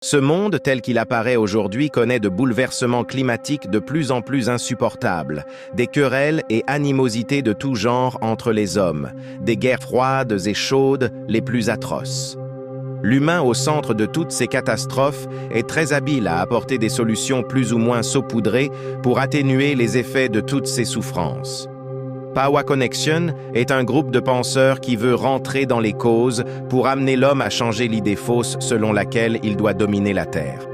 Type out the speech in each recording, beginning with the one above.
Ce monde, tel qu'il apparaît aujourd'hui, connaît de bouleversements climatiques de plus en plus insupportables, des querelles et animosités de tout genre entre les hommes, des guerres froides et chaudes les plus atroces. L'humain au centre de toutes ces catastrophes est très habile à apporter des solutions plus ou moins saupoudrées pour atténuer les effets de toutes ces souffrances. Pawa Connection est un groupe de penseurs qui veut rentrer dans les causes pour amener l'homme à changer l'idée fausse selon laquelle il doit dominer la Terre.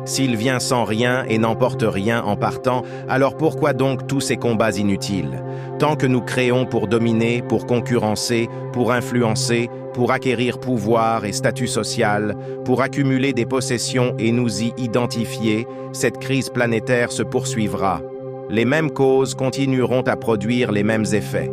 S'il vient sans rien et n'emporte rien en partant, alors pourquoi donc tous ces combats inutiles? Tant que nous créons pour dominer, pour concurrencer, pour influencer, pour acquérir pouvoir et statut social, pour accumuler des possessions et nous y identifier, cette crise planétaire se poursuivra. Les mêmes causes continueront à produire les mêmes effets.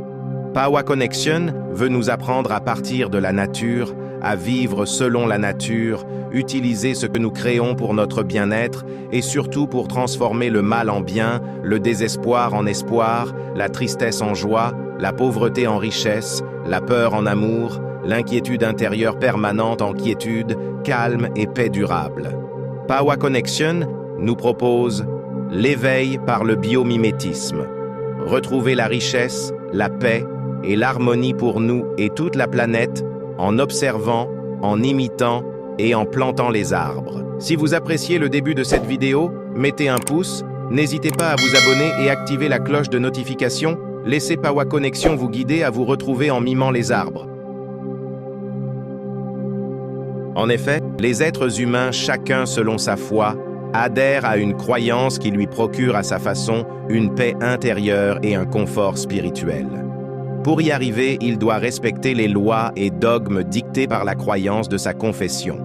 Pawa Connection veut nous apprendre à partir de la nature, à vivre selon la nature, utiliser ce que nous créons pour notre bien-être et surtout pour transformer le mal en bien, le désespoir en espoir, la tristesse en joie, la pauvreté en richesse, la peur en amour, l'inquiétude intérieure permanente en quiétude, calme et paix durable. Pawa Connection nous propose l'éveil par le biomimétisme. Retrouver la richesse, la paix et l'harmonie pour nous et toute la planète en observant, en imitant et en plantant les arbres. Si vous appréciez le début de cette vidéo, mettez un pouce, n'hésitez pas à vous abonner et activer la cloche de notification. Laissez Pawa Connection vous guider à vous retrouver en mimant les arbres. En effet, les êtres humains, chacun selon sa foi, adhère à une croyance qui lui procure à sa façon une paix intérieure et un confort spirituel. Pour y arriver, il doit respecter les lois et dogmes dictés par la croyance de sa confession.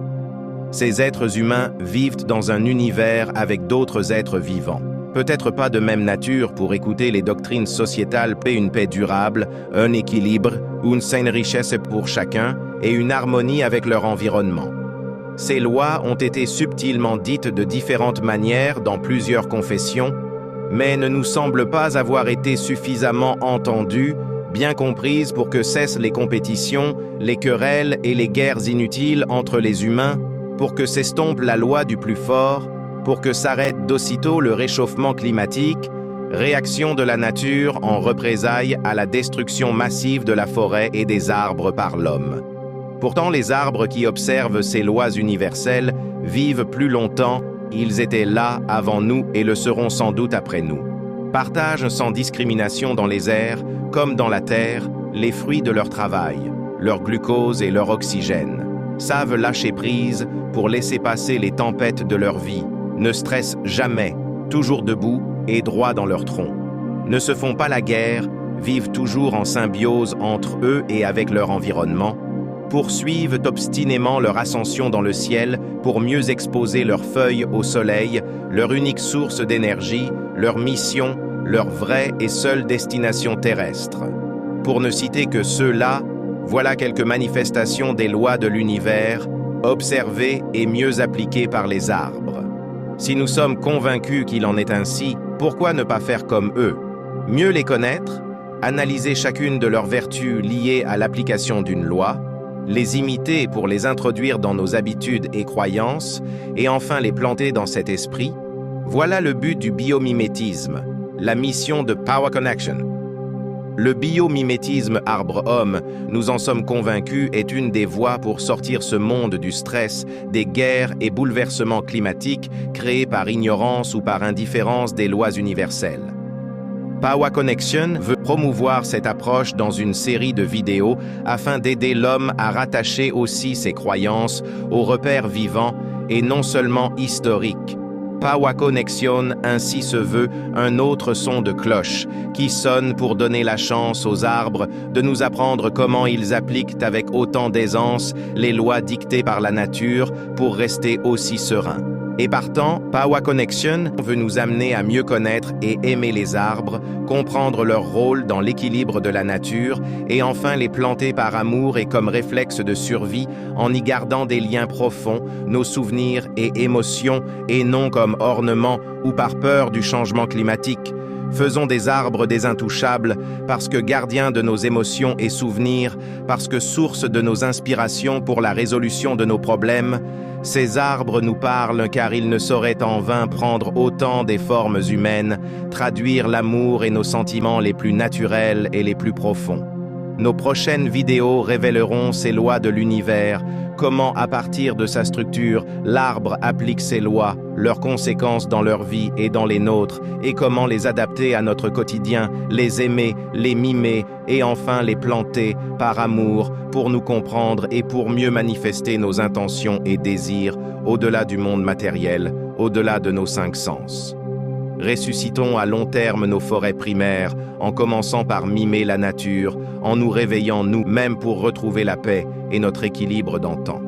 Ces êtres humains vivent dans un univers avec d'autres êtres vivants. Peut-être pas de même nature pour écouter les doctrines sociétales une paix durable, un équilibre, une saine richesse pour chacun et une harmonie avec leur environnement. Ces lois ont été subtilement dites de différentes manières dans plusieurs confessions, mais ne nous semblent pas avoir été suffisamment entendues, bien comprises pour que cessent les compétitions, les querelles et les guerres inutiles entre les humains, pour que s'estompe la loi du plus fort, pour que s'arrête d'aussitôt le réchauffement climatique, réaction de la nature en représailles à la destruction massive de la forêt et des arbres par l'homme. Pourtant, les arbres qui observent ces lois universelles vivent plus longtemps, ils étaient là avant nous et le seront sans doute après nous. Partagent sans discrimination dans les airs, comme dans la terre, les fruits de leur travail, leur glucose et leur oxygène. Savent lâcher prise pour laisser passer les tempêtes de leur vie, ne stressent jamais, toujours debout et droit dans leur tronc. Ne se font pas la guerre, vivent toujours en symbiose entre eux et avec leur environnement, poursuivent obstinément leur ascension dans le ciel pour mieux exposer leurs feuilles au soleil, leur unique source d'énergie, leur mission, leur vraie et seule destination terrestre. Pour ne citer que ceux-là, voilà quelques manifestations des lois de l'univers, observées et mieux appliquées par les arbres. Si nous sommes convaincus qu'il en est ainsi, pourquoi ne pas faire comme eux? Mieux les connaître, analyser chacune de leurs vertus liées à l'application d'une loi, les imiter pour les introduire dans nos habitudes et croyances, et enfin les planter dans cet esprit, voilà le but du biomimétisme, la mission de Pawa Connection. Le biomimétisme arbre-homme, nous en sommes convaincus, est une des voies pour sortir ce monde du stress, des guerres et bouleversements climatiques créés par ignorance ou par indifférence des lois universelles. Pawa Connection veut promouvoir cette approche dans une série de vidéos afin d'aider l'homme à rattacher aussi ses croyances aux repères vivants et non seulement historiques. Pawa Connection ainsi se veut un autre son de cloche qui sonne pour donner la chance aux arbres de nous apprendre comment ils appliquent avec autant d'aisance les lois dictées par la nature pour rester aussi sereins. Et partant, Pawa Connection veut nous amener à mieux connaître et aimer les arbres, comprendre leur rôle dans l'équilibre de la nature et enfin les planter par amour et comme réflexe de survie en y gardant des liens profonds, nos souvenirs et émotions et non comme ornement ou par peur du changement climatique. Faisons des arbres des intouchables, parce que gardiens de nos émotions et souvenirs, parce que source de nos inspirations pour la résolution de nos problèmes. Ces arbres nous parlent car ils ne sauraient en vain prendre autant des formes humaines, traduire l'amour et nos sentiments les plus naturels et les plus profonds. Nos prochaines vidéos révéleront ces lois de l'univers, comment à partir de sa structure, l'arbre applique ses lois, leurs conséquences dans leur vie et dans les nôtres, et comment les adapter à notre quotidien, les aimer, les mimer, et enfin les planter par amour, pour nous comprendre et pour mieux manifester nos intentions et désirs au-delà du monde matériel, au-delà de nos 5 sens. Ressuscitons à long terme nos forêts primaires, en commençant par mimer la nature, en nous réveillant nous-mêmes pour retrouver la paix et notre équilibre d'antan.